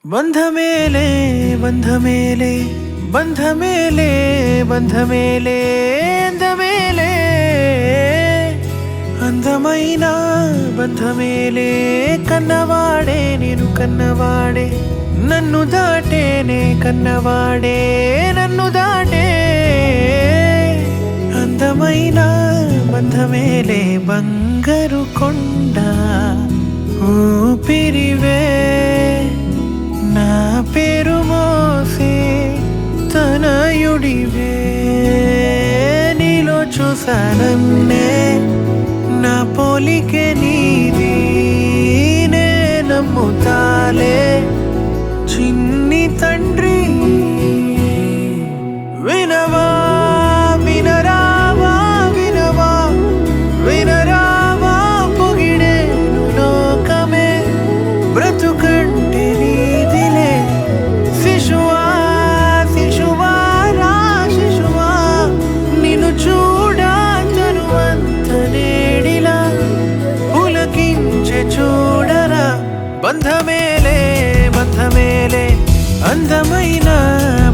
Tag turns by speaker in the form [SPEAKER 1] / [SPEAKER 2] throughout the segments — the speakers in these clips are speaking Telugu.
[SPEAKER 1] ಬಂಧ ಮೇಲೆ ಬಂಧ ಮೇಲೆ ಬಂಧ ಮೇಲೆ ಬಂಧ ಮೇಲೆ ಅಂದ ಮೇಲೆ అందమైన బంధ మేలే కన్నవాడే నేను కన్నవాడే నన్ను దాటేనే కన్నవాడే నన్ను దాటే అందమైన బంధ మేలే బంగారు కొండ ఊపిరివే నా పేరు మోసే తనయుడివే నీలో చూసానన్నే నా పోలికే నీది నే నమ్ముతాలే చిన్ని తండ్రి వినవా వినరావా వినవా వినరావా పొగిడేను లోకమే బ్రతుకంటే నీదిలే శిశువా శిశువా రా శిశువా నిన్ను చూడా తనువంత నేడిలా పులకించే చూడరా బంధ మేలే అందమైన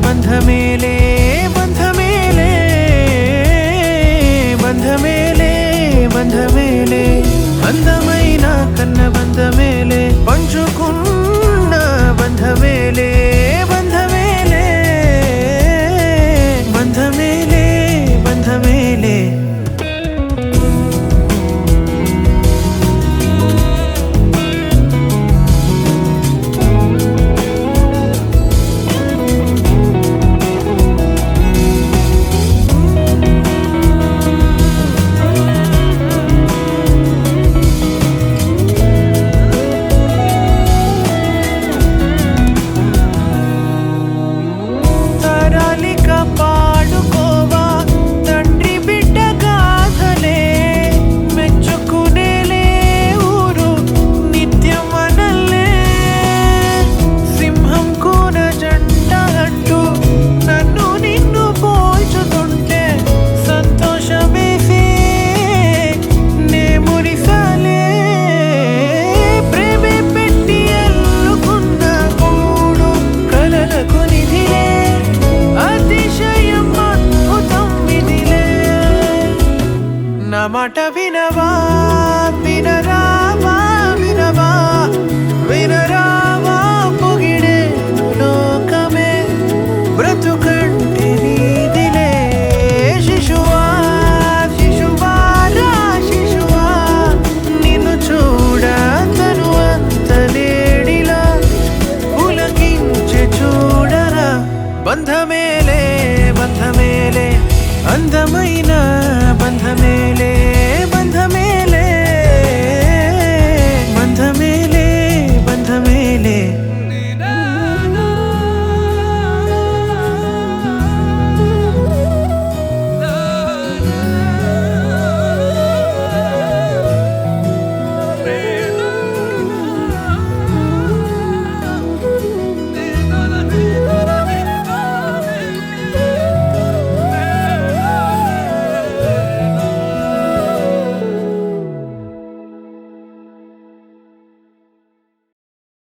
[SPEAKER 1] బంధ మేలే బంధ మేలే బంధ మేలే బంధ మేలే అందమైన కన్న బంధ మేలే